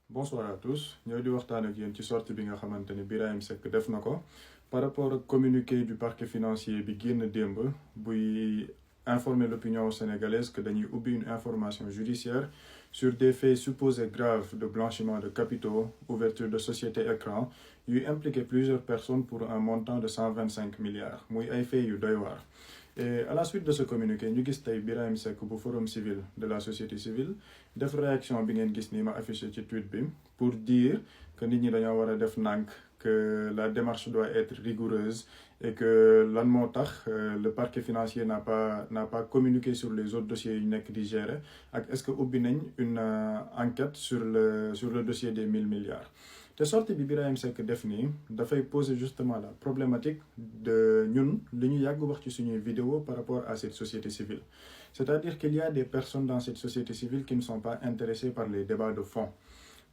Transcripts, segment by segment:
Bonsoir à tous ñoo di waxtaan ak yéen ci sortie bi nga xamante ni Birahim Seck def na ko par rapport ak communiqué du parquet financier bi génn démb buy informer l'opinion sénégalaise que dañuy ubbi une information judiciaire sur des faits supposés graves de blanchiment de capitaux, ouverture de société écran yuy impliqué plusieurs personnes pour un montant de 125 milliards muy ay faits yu doy waar. Et à la suite de ce communiqué ñu gis tey Birahim Seck bu forum civil de la société civile def réaction bi ngeen gis nii ma affiché ci tweet bi pour dire que nit ñi dañoo war a def nànk, que la démarche doit être rigoureuse et que lan moo tax le parquet financier n'a pas communiqué sur les autres dossiers yu nekk di gérer ak est-ce que ubbi nañ une enquête sur le dossier des 1000 milliards. te sortie bi Birahim Seck def nii dafay poser justement la problématique de ñun li ñu yàgg wax ci suñuy vidéo par rapport à cette société civile. C'est-à-dire qu'il y a des personnes dans cette société civile qui ne sont pas intéressées par les débats de fond.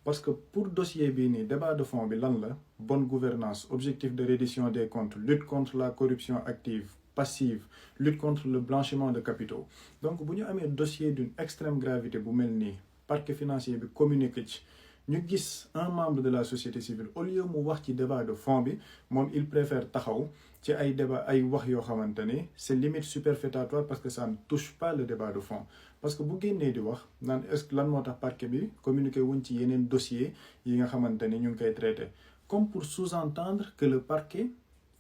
Parce que pour dossier bii nii débat de fond bi lan la bonne gouvernance, objectif de reddition des comptes, lutte contre la corruption active, passive, lutte contre le blanchiment de capitaux. Donc bu ñu amee dossier d'une extrême gravité bu mel nii parquet financier bi communiqué ci ñu gis un membre de la société civile au lieu mu wax ci débat de fond bi moom il préfère taxaw ci ay débat ay wax yoo xamante ni c'est limite superfétatoire parce que ça ne touche pas le débat de fond. Parce que bu génnee di wax naan est-ce que lan moo tax parquet bi communiqué wuñ ci yeneen dossier yi nga xamante ni ñu ngi koy traité comme pour sous-entendre que le parquet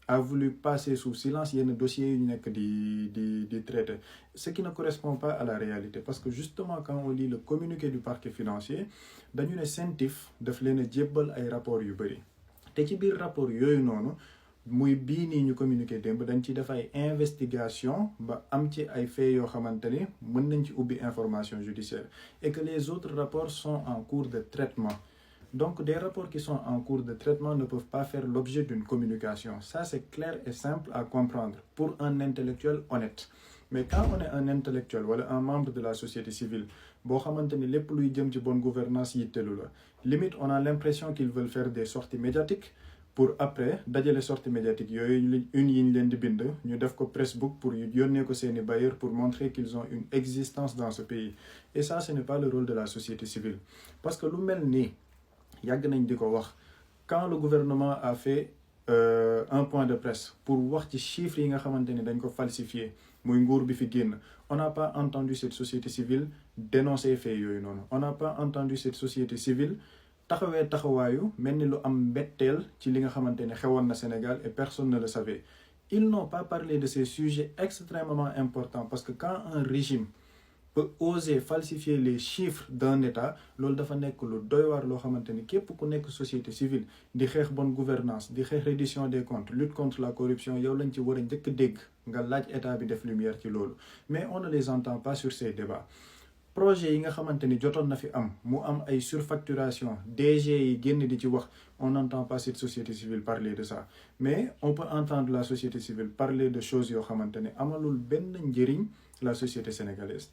a voulu passer sous silence yenn dossiers yu ñu nekk di traité, ce qui ne correspond pas à la réalité. Parce que justement quand on lit le communiqué du parquet financier dañu ne CENTIF daf leen a jébbal ay rapports yu bëri te ci biir rapport yooyu noonu muy bii nii ñu communiqué démb dañ ci def ay investigation ba am ci ay faits yoo xamante ni mën nañ ci ubbi information judiciaire et que les autres rapports sont en cours de traitement. Donc des rapports qui sont en cours de traitement ne peuvent pas faire l'objet d'une communication. Ça c'est clair et simple à comprendre pour un intellectuel honnête. Mais quand on est un intellectuel wala un membre de la société civile boo xamante ni lépp luy jëm ci bonne gouvernance yittelu la limite on a l'impression qu'ils veulent faire des sorties médiatiques pour après dajale sorties médiatiques yooyu une yi ñu leen di bind ñu def ko pressbook pour yónnee ko seeni bailleurs pour montrer qu'ils ont une existence dans ce pays. Et ça ce n'est pas le rôle de la société civile. Parce que lu mel nii yàgg nañ di ko wax quand le gouvernement a fait un point de presse pour wax ci chiffres yi nga xamante ni dañ ko falsifié muy nguur bi fi génn, on n'a pas entendu cette société civile dénoncer fait yooyu noonu. On n'a pas entendu cette société civile taxawee taxawaayu mel ni lu am mbetteel ci li nga xamante ne xewoon na Sénégal et personne ne le savait. Ils n'ont pas parlé de ces sujets extrêmement importants parce que quand un régime peut oser falsifier les chiffres d'un État loolu dafa nekk lu doy waar loo xamante ni képp ku nekk société civile di xeex bonne gouvernance di xeex reddition des comptes, lutte contre la corruption yow lañ ci war a njëkk dégg nga laaj état bi def lumière ci loolu. Mais on ne les entend pas sur ces débats. Projet yi nga xamante ni jotoon na fi am mu am ay surfacturation DG yi génn di ci wax on n'entend pas cette société civile parler de ça. Mais on peut entendre la société civile parler de choses yoo xamante ni amalul benn njëriñ la société sénégalaise.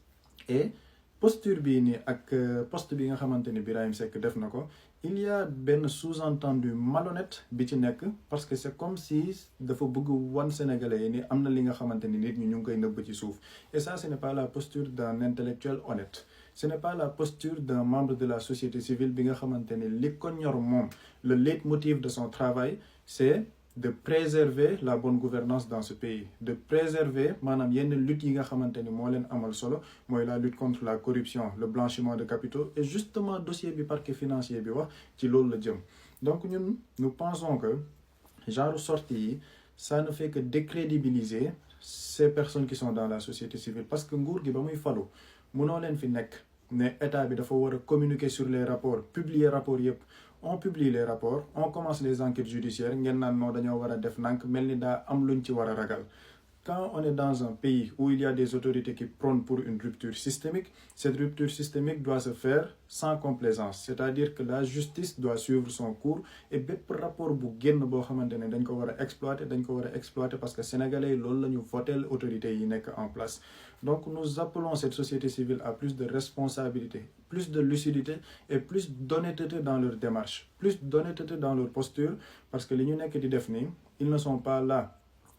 Et posture bii nii ak poste bi nga xamante ni Birahim Seck def na ko il y a benn sous-entendu malhonnête bi ci nekk parce que c'est comme si dafa bëgg wan sénégalais yi ni am na li nga xamante ni nit ñi ñu ngi koy nëbb ci suuf. Et ça ce n'est pas la posture d'un intellectuel honnête. Ce n'est pas la posture d'un membre de la société civile bi nga xamante ni li ko ñor moom le leitmotiv de son travail c'est de préserver la bonne gouvernance dans ce pays, de préserver maanaam yenn lutte yi nga xamante ni moo leen amal solo mooy la lutte contre la corruption, le blanchiment de capitaux et justement dossier bi parquet financier bi wax ci loolu la jëm. Donc ñun nous pensons que genre sortie yi ça ne fait que décrédibiliser ces personnes qui sont dans la société civile parce que nguur gi ba muy falu mënoo leen fi nekk ne état bi dafa war a communiquer sur les rapports, publier rapports yëpp. On publie les rapports, on commence les enquêtes judiciaires ngeen naan noo dañoo war a def nank mel ni daa am luñ ci war a ragal. Quand on est dans un pays où il y a des autorités qui prônent pour une rupture systémique, cette rupture systémique doit se faire sans complaisance. C'est-à-dire que la justice doit suivre son cours et bépp rapport bu génn boo xamante ne dañ ko war a exploiter parce que sénégalais loolu la ñu voteel autorités yi nekk en place. Donc nous appelons cette société civile à plus de responsabilité, plus de lucidité et plus d'honnêteté dans leur démarche, plus d'honnêteté dans leur posture parce que li ñu nekk di def nii, ils ne sont pas là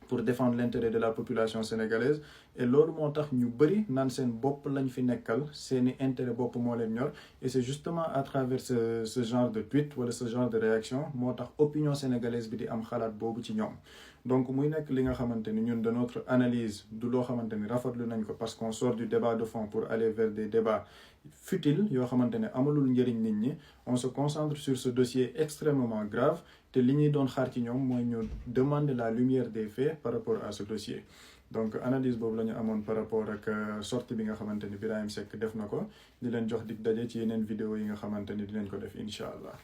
pour défendre l'intérêt de la population sénégalaise, et loolu moo tax ñu bëri naan seen bopp lañ fi nekkal seeni intérêt bopp moo leen ñor et c'est justement à travers ce genre de tweet wala ce genre de réaction moo tax opinion sénégalaise bi di am xalaat boobu ci ñoom. donc muy nekk li nga xamante ni ñun de notre analyse du loo xamante ni rafetlu nañ ko parce qu'on sort du débat de fond pour aller vers des débats futiles yoo xamante ne amalul njëriñ nit ñi. On se concentre sur ce dossier extrêmement grave te li ñuy doon xaar ci ñoom mooy ñu demander la lumière des faits par rapport à ce dossier. donc analyse boobu la ñu amoon par rapport ak sortie bi nga xamante ni Birahim Seck def na ko di leen jox dig daje ci yeneen vidéo yi nga xamante ni dinañ ko def incha allah.